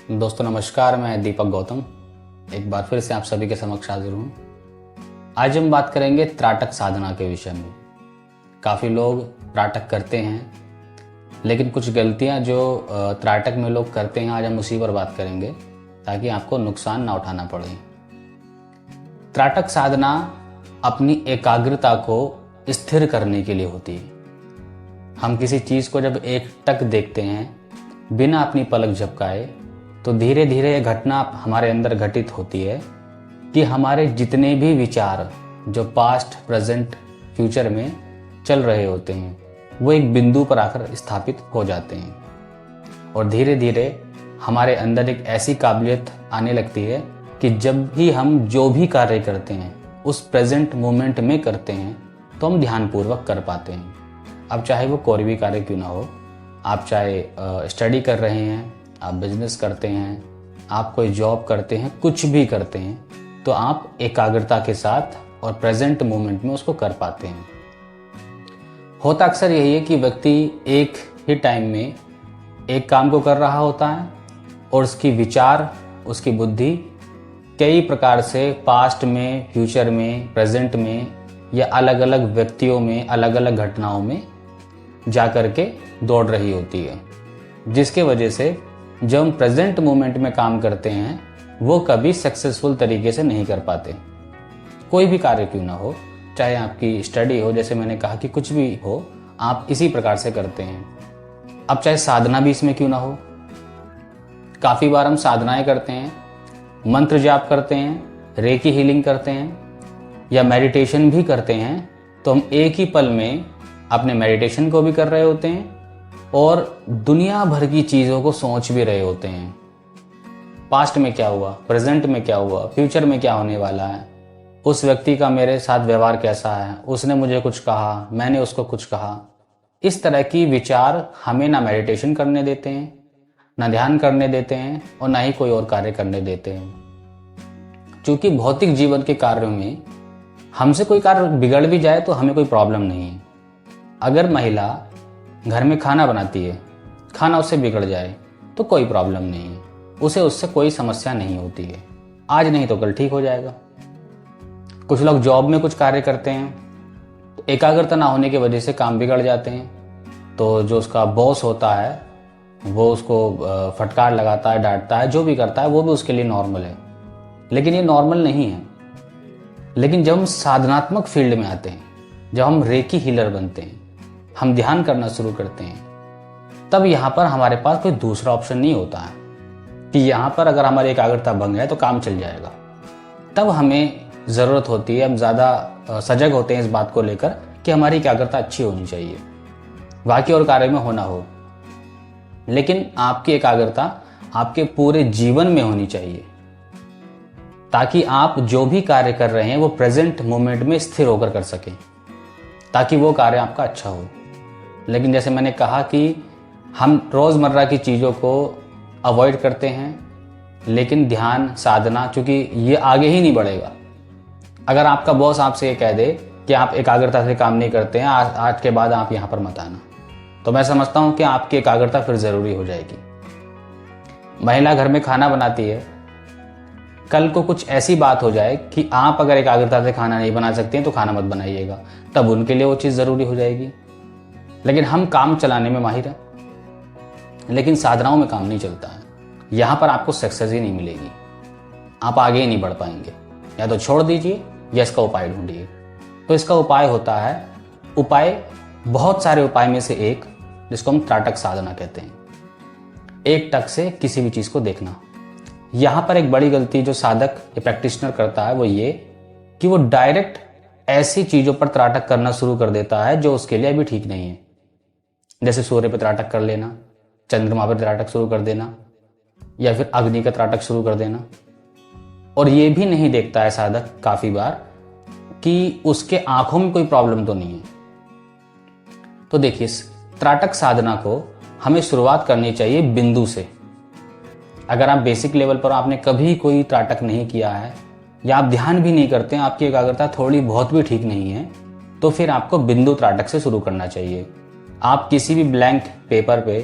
दोस्तों नमस्कार, मैं दीपक गौतम एक बार फिर से आप सभी के समक्ष हाजिर हूँ। आज हम बात करेंगे त्राटक साधना के विषय में। काफ़ी लोग त्राटक करते हैं, लेकिन कुछ गलतियाँ जो त्राटक में लोग करते हैं, आज हम उसी पर बात करेंगे ताकि आपको नुकसान ना उठाना पड़े। त्राटक साधना अपनी एकाग्रता को स्थिर करने के लिए होती है। हम किसी चीज़ को जब एकटक देखते हैं बिना अपनी पलक झपकाए, तो धीरे धीरे यह घटना हमारे अंदर घटित होती है कि हमारे जितने भी विचार जो पास्ट, प्रेजेंट, फ्यूचर में चल रहे होते हैं वो एक बिंदु पर आकर स्थापित हो जाते हैं। और धीरे धीरे हमारे अंदर एक ऐसी काबिलियत आने लगती है कि जब भी हम जो भी कार्य करते हैं उस प्रेजेंट मोमेंट में करते हैं तो हम ध्यानपूर्वक कर पाते हैं। अब चाहे वो कोई भी कार्य क्यों ना हो, आप चाहे स्टडी कर रहे हैं, आप बिजनेस करते हैं, आप कोई जॉब करते हैं, कुछ भी करते हैं, तो आप एकाग्रता के साथ और प्रेजेंट मोमेंट में उसको कर पाते हैं। होता अक्सर यही है कि व्यक्ति एक ही टाइम में एक काम को कर रहा होता है और उसकी विचार, उसकी बुद्धि कई प्रकार से पास्ट में, फ्यूचर में, प्रेजेंट में या अलग अलग व्यक्तियों में, अलग अलग घटनाओं में जा कर के दौड़ रही होती है, जिसके वजह से जब हम प्रेजेंट मोमेंट में काम करते हैं वो कभी सक्सेसफुल तरीके से नहीं कर पाते। कोई भी कार्य क्यों ना हो, चाहे आपकी स्टडी हो, जैसे मैंने कहा कि कुछ भी हो, आप इसी प्रकार से करते हैं। अब चाहे साधना भी इसमें क्यों ना हो, काफ़ी बार हम साधनाएं करते हैं, मंत्र जाप करते हैं, रेकी हीलिंग करते हैं या मेडिटेशन भी करते हैं, तो हम एक ही पल में अपने मेडिटेशन को भी कर रहे होते हैं और दुनिया भर की चीज़ों को सोच भी रहे होते हैं। पास्ट में क्या हुआ, प्रेजेंट में क्या हुआ, फ्यूचर में क्या होने वाला है, उस व्यक्ति का मेरे साथ व्यवहार कैसा है, उसने मुझे कुछ कहा, मैंने उसको कुछ कहा। इस तरह की विचार हमें ना मेडिटेशन करने देते हैं, ना ध्यान करने देते हैं और ना ही कोई और कार्य करने देते हैं। क्योंकि भौतिक जीवन के कार्यों में हमसे कोई कार्य बिगड़ भी जाए तो हमें कोई प्रॉब्लम नहीं है। अगर महिला घर में खाना बनाती है, खाना उससे बिगड़ जाए तो कोई प्रॉब्लम नहीं है, उसे उससे कोई समस्या नहीं होती है। आज नहीं तो कल ठीक हो जाएगा। कुछ लोग जॉब में कुछ कार्य करते हैं तो एकाग्रता ना होने की वजह से काम बिगड़ जाते हैं, तो जो उसका बॉस होता है वो उसको फटकार लगाता है, डांटता है, जो भी करता है वो भी उसके लिए नॉर्मल है। लेकिन ये नॉर्मल नहीं है। लेकिन जब हम साधनात्मक फील्ड में आते हैं, जब हम रेकी हीलर बनते हैं, हम ध्यान करना शुरू करते हैं, तब यहाँ पर हमारे पास कोई दूसरा ऑप्शन नहीं होता है कि यहाँ पर अगर हमारी एकाग्रता भंग है तो काम चल जाएगा। तब हमें ज़रूरत होती है, हम ज़्यादा सजग होते हैं इस बात को लेकर कि हमारी एकाग्रता अच्छी होनी चाहिए, बाकी और कार्य में होना हो, लेकिन आपकी एकाग्रता आपके पूरे जीवन में होनी चाहिए, ताकि आप जो भी कार्य कर रहे हैं वो प्रेजेंट मोमेंट में स्थिर होकर कर सकें, ताकि वो कार्य आपका अच्छा हो। लेकिन जैसे मैंने कहा कि हम रोज़मर्रा की चीज़ों को अवॉइड करते हैं, लेकिन ध्यान, साधना, चूँकि ये आगे ही नहीं बढ़ेगा। अगर आपका बॉस आपसे ये कह दे कि आप एकाग्रता से काम नहीं करते हैं, आज के बाद आप यहाँ पर मत आना, तो मैं समझता हूँ कि आपकी एकाग्रता फिर ज़रूरी हो जाएगी। महिला घर में खाना बनाती है, कल को कुछ ऐसी बात हो जाए कि आप अगर एकाग्रता से खाना नहीं बना सकते हैं तो खाना मत बनाइएगा, तब उनके लिए वो चीज़ ज़रूरी हो जाएगी। लेकिन हम काम चलाने में माहिर हैं, लेकिन साधनाओं में काम नहीं चलता है। यहाँ पर आपको सक्सेस ही नहीं मिलेगी, आप आगे ही नहीं बढ़ पाएंगे। या तो छोड़ दीजिए या इसका उपाय ढूंढिए। तो इसका उपाय होता है, उपाय बहुत सारे उपाय में से एक, जिसको हम त्राटक साधना कहते हैं, एक टक से किसी भी चीज़ को देखना। यहाँ पर एक बड़ी गलती जो साधक या प्रैक्टिशनर करता है वो ये कि वो डायरेक्ट ऐसी चीज़ों पर त्राटक करना शुरू कर देता है जो उसके लिए अभी ठीक नहीं है। जैसे सूर्य पर त्राटक कर लेना, चंद्रमा पर त्राटक शुरू कर देना, या फिर अग्नि का त्राटक शुरू कर देना। और ये भी नहीं देखता है साधक काफ़ी बार कि उसके आंखों में कोई प्रॉब्लम तो नहीं है। तो देखिए, त्राटक साधना को हमें शुरुआत करनी चाहिए बिंदु से। अगर आप बेसिक लेवल पर आपने कभी कोई त्राटक नहीं किया है या आप ध्यान भी नहीं करते हैं, आपकी एकाग्रता थोड़ी बहुत भी ठीक नहीं है, तो फिर आपको बिंदु त्राटक से शुरू करना चाहिए। आप किसी भी ब्लैंक पेपर पे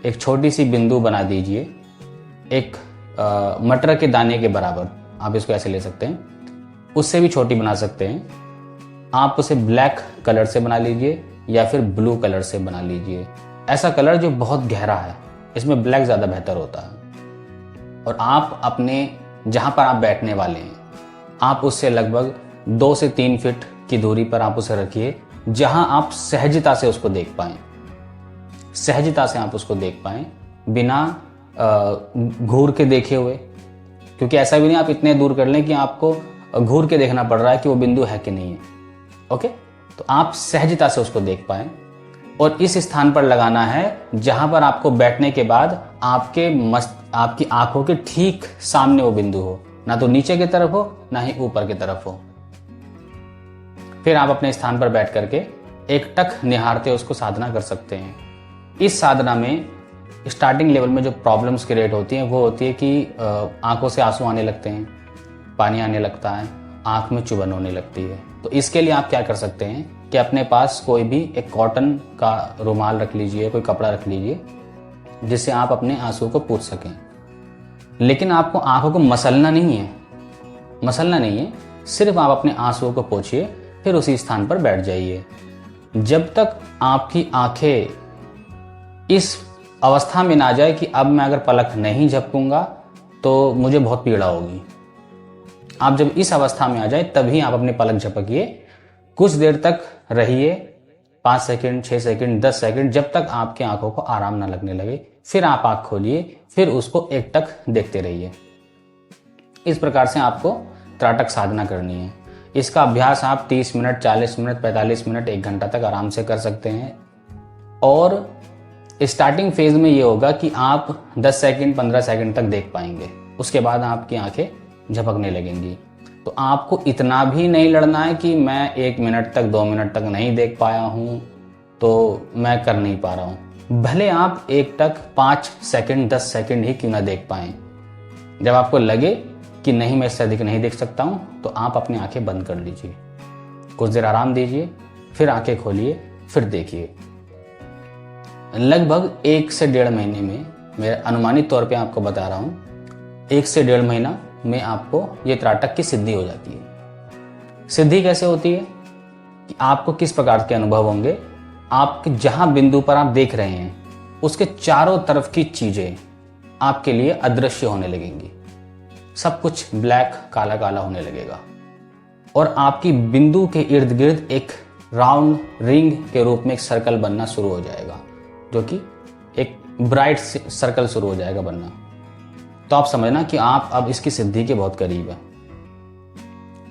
एक छोटी सी बिंदु बना दीजिए एक मटर के दाने के बराबर, आप इसको ऐसे ले सकते हैं, उससे भी छोटी बना सकते हैं। आप उसे ब्लैक कलर से बना लीजिए या फिर ब्लू कलर से बना लीजिए, ऐसा कलर जो बहुत गहरा है, इसमें ब्लैक ज़्यादा बेहतर होता है। और आप अपने जहाँ पर आप बैठने वाले हैं, आप उससे लगभग 2 से 3 फीट की दूरी पर आप उसे रखिए, जहाँ आप सहजता से उसको देख पाएं, सहजता से आप उसको देख पाएं, बिना घूर के देखे हुए। क्योंकि ऐसा भी नहीं आप इतने दूर कर लें कि आपको घूर के देखना पड़ रहा है कि वो बिंदु है कि नहीं है। ओके, तो आप सहजता से उसको देख पाएं और इस स्थान पर लगाना है जहां पर आपको बैठने के बाद आपकी आंखों के ठीक सामने वो बिंदु हो, ना तो नीचे की तरफ हो ना ही ऊपर की तरफ हो। फिर आप अपने स्थान पर बैठ करके एकटक निहारते उसको साधना कर सकते हैं। इस साधना में स्टार्टिंग लेवल में जो प्रॉब्लम्स क्रिएट होती हैं वो होती है कि आंखों से आंसू आने लगते हैं, पानी आने लगता है, आंख में चुभन होने लगती है। तो इसके लिए आप क्या कर सकते हैं कि अपने पास कोई भी एक कॉटन का रुमाल रख लीजिए, कोई कपड़ा रख लीजिए, जिससे आप अपने आंसू को पोंछ सकें। लेकिन आपको आंखों को मसलना नहीं है, सिर्फ आप अपने आंसुओं को पोंछिए, फिर उसी स्थान पर बैठ जाइए। जब तक आपकी आंखें इस अवस्था में ना जाए कि अब मैं अगर पलक नहीं झपकूंगा तो मुझे बहुत पीड़ा होगी, आप जब इस अवस्था में आ जाए तभी आप अपने पलक झपकिए। कुछ देर तक रहिए, 5 सेकंड, 6 सेकंड, 10 सेकंड, जब तक आपकी आंखों को आराम ना लगने लगे। फिर आप आंख खोलिए, फिर उसको एकटक देखते रहिए। इस प्रकार से आपको त्राटक साधना करनी है। इसका अभ्यास आप 30 मिनट, 40 मिनट, 45 मिनट, 1 घंटा तक आराम से कर सकते हैं। और स्टार्टिंग फेज में ये होगा कि आप 10 सेकंड, 15 सेकंड तक देख पाएंगे, उसके बाद आपकी आंखें झपकने लगेंगी। तो आपको इतना भी नहीं लड़ना है कि मैं 1 मिनट तक, 2 मिनट तक नहीं देख पाया हूं तो मैं कर नहीं पा रहा हूं। भले आप एकटक 5 सेकंड, 10 सेकंड ही क्यों ना देख पाएं। जब आपको लगे कि नहीं मैं इससे अधिक नहीं देख सकता हूं तो आप अपनी आंखें बंद कर लीजिए, कुछ देर आराम दीजिए, फिर आंखें खोलिए, फिर देखिए। लगभग 1 से 1.5 महीने में, मेरे अनुमानित तौर पे आपको बता रहा हूं, 1 से 1.5 महीना में आपको ये त्राटक की सिद्धि हो जाती है। सिद्धि कैसे होती है कि आपको किस प्रकार के अनुभव होंगे। आप जहां बिंदु पर आप देख रहे हैं उसके चारों तरफ की चीजें आपके लिए अदृश्य होने लगेंगी, सब कुछ ब्लैक, काला काला होने लगेगा और आपकी बिंदु के इर्द गिर्द एक राउंड रिंग के रूप में एक सर्कल बनना शुरू हो जाएगा, जो कि एक ब्राइट सर्कल शुरू हो जाएगा बनना। तो आप समझना कि आप अब इसकी सिद्धि के बहुत करीब है।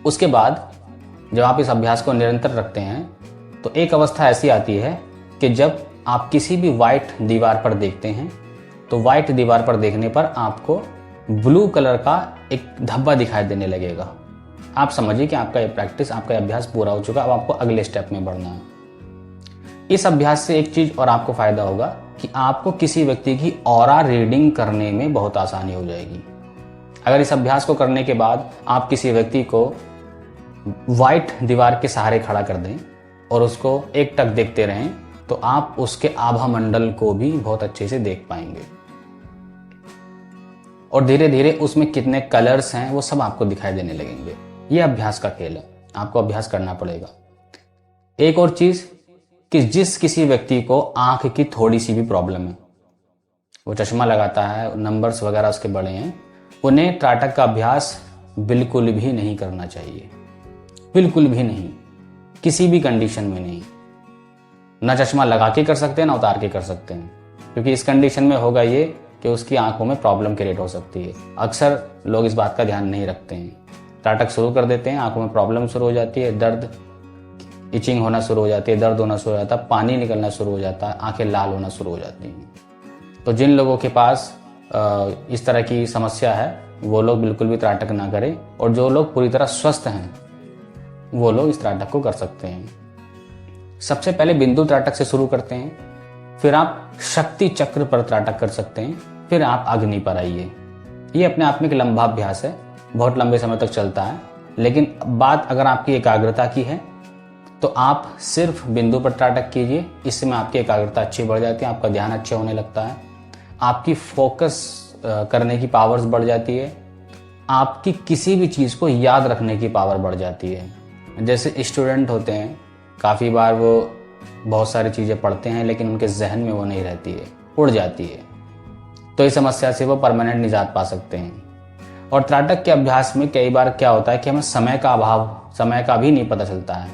उसके बाद जब आप इस अभ्यास को निरंतर रखते हैं तो एक अवस्था ऐसी आती है कि जब आप किसी भी व्हाइट दीवार पर देखते हैं तो व्हाइट दीवार पर देखने पर आपको ब्लू कलर का एक धब्बा दिखाई देने लगेगा। आप समझिए कि आपका ये प्रैक्टिस, आपका अभ्यास पूरा हो चुका, अब आपको अगले स्टेप में बढ़ना है। इस अभ्यास से एक चीज और आपको फायदा होगा कि आपको किसी व्यक्ति की ऑरा रीडिंग करने में बहुत आसानी हो जाएगी। अगर इस अभ्यास को करने के बाद आप किसी व्यक्ति को व्हाइट दीवार के सहारे खड़ा कर दें और उसको एकटक देखते रहें तो आप उसके आभा मंडल को भी बहुत अच्छे से देख पाएंगे और धीरे धीरे उसमें कितने कलर्स हैं वो सब आपको दिखाई देने लगेंगे। ये अभ्यास का खेल है, आपको अभ्यास करना पड़ेगा। एक और चीज कि जिस किसी व्यक्ति को आंख की थोड़ी सी भी प्रॉब्लम है, वो चश्मा लगाता है, नंबर्स वगैरह उसके बड़े हैं, उन्हें त्राटक का अभ्यास बिल्कुल भी नहीं करना चाहिए, बिल्कुल भी नहीं, किसी भी कंडीशन में नहीं। ना चश्मा लगा के कर सकते हैं ना उतार के कर सकते हैं, क्योंकि इस कंडीशन में होगा ये कि उसकी आंखों में प्रॉब्लम क्रिएट हो सकती है। अक्सर लोग इस बात का ध्यान नहीं रखते हैं, त्राटक शुरू कर देते हैं, आंखों में प्रॉब्लम शुरू हो जाती है, दर्द, इचिंग होना शुरू हो जाती है, दर्द होना शुरू हो जाता है, पानी निकलना शुरू हो जाता है, आंखें लाल होना शुरू हो जाती हैं। तो जिन लोगों के पास इस तरह की समस्या है वो लोग बिल्कुल भी त्राटक ना करें, और जो लोग पूरी तरह स्वस्थ हैं वो लोग इस त्राटक को कर सकते हैं। सबसे पहले बिंदु त्राटक से शुरू करते हैं, फिर आप शक्ति चक्र पर त्राटक कर सकते हैं, फिर आप अग्नि पर आइए। ये अपने आप में एक लंबा अभ्यास है, बहुत लंबे समय तक चलता है, लेकिन बात अगर आपकी एकाग्रता की है तो आप सिर्फ बिंदु पर त्राटक कीजिए। इससे में आपकी एकाग्रता अच्छी बढ़ जाती है, आपका ध्यान अच्छा होने लगता है, आपकी फोकस करने की पावर्स बढ़ जाती है, आपकी किसी भी चीज़ को याद रखने की पावर बढ़ जाती है। जैसे स्टूडेंट होते हैं, काफ़ी बार वो बहुत सारी चीज़ें पढ़ते हैं लेकिन उनके जहन में वो नहीं रहती है, उड़ जाती है, तो इस समस्या से वो परमानेंट निजात पा सकते हैं। और त्राटक के अभ्यास में कई बार क्या होता है कि हमें समय का अभाव, समय का भी नहीं पता चलता है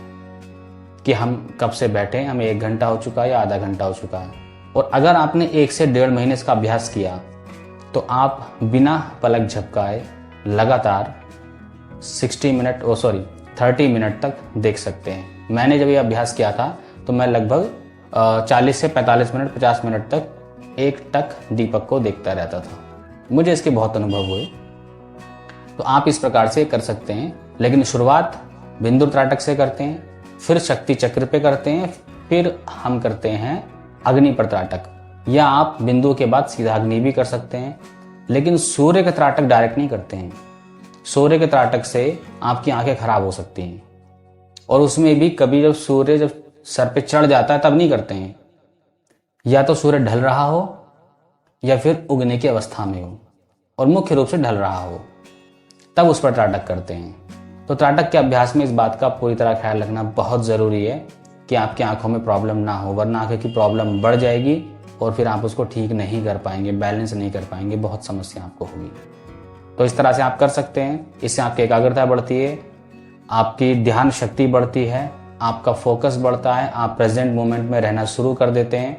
कि हम कब से बैठे हैं, हमें 1 घंटा हो चुका है या आधा घंटा हो चुका है। और अगर आपने 1 से 1.5 महीने इसका अभ्यास किया तो आप बिना पलक झपकाए लगातार 30 मिनट तक देख सकते हैं। मैंने जब ये अभ्यास किया था तो मैं लगभग 40 से 45 मिनट, 50 मिनट तक एक टक दीपक को देखता रहता था। मुझे इसके बहुत अनुभव हुए। तो आप इस प्रकार से कर सकते हैं, लेकिन शुरुआत बिंदु त्राटक से करते हैं, फिर शक्ति चक्र पे करते हैं, फिर हम करते हैं अग्नि पर त्राटक, या आप बिंदु के बाद सीधा अग्नि भी कर सकते हैं। लेकिन सूर्य का त्राटक डायरेक्ट नहीं करते हैं। सूर्य के त्राटक से आपकी आंखें खराब हो सकती हैं, और उसमें भी कभी जब सूर्य जब सर पे चढ़ जाता है तब नहीं करते हैं। या तो सूर्य ढल रहा हो या फिर उगने की अवस्था में हो, और मुख्य रूप से ढल रहा हो, तब उस पर त्राटक करते हैं। तो त्राटक के अभ्यास में इस बात का पूरी तरह ख्याल रखना बहुत ज़रूरी है कि आपकी आंखों में प्रॉब्लम ना हो, वरना आंखों की प्रॉब्लम बढ़ जाएगी और फिर आप उसको ठीक नहीं कर पाएंगे, बैलेंस नहीं कर पाएंगे, बहुत समस्या आपको होगी। तो इस तरह से आप कर सकते हैं। इससे आपकी एकाग्रता बढ़ती है, आपकी ध्यान शक्ति बढ़ती है, आपका फोकस बढ़ता है, आप प्रेजेंट मोमेंट में रहना शुरू कर देते हैं,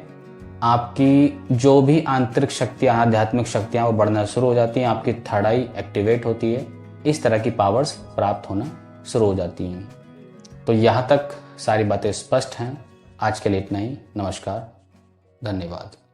आपकी जो भी आंतरिक शक्तियाँ, आध्यात्मिक शक्तियाँ वो बढ़ना शुरू हो जाती हैं, आपकी थर्ड आई एक्टिवेट होती है, इस तरह की पावर्स प्राप्त होना शुरू हो जाती हैं। तो यहाँ तक सारी बातें स्पष्ट हैं। आज के लिए इतना ही। नमस्कार, धन्यवाद।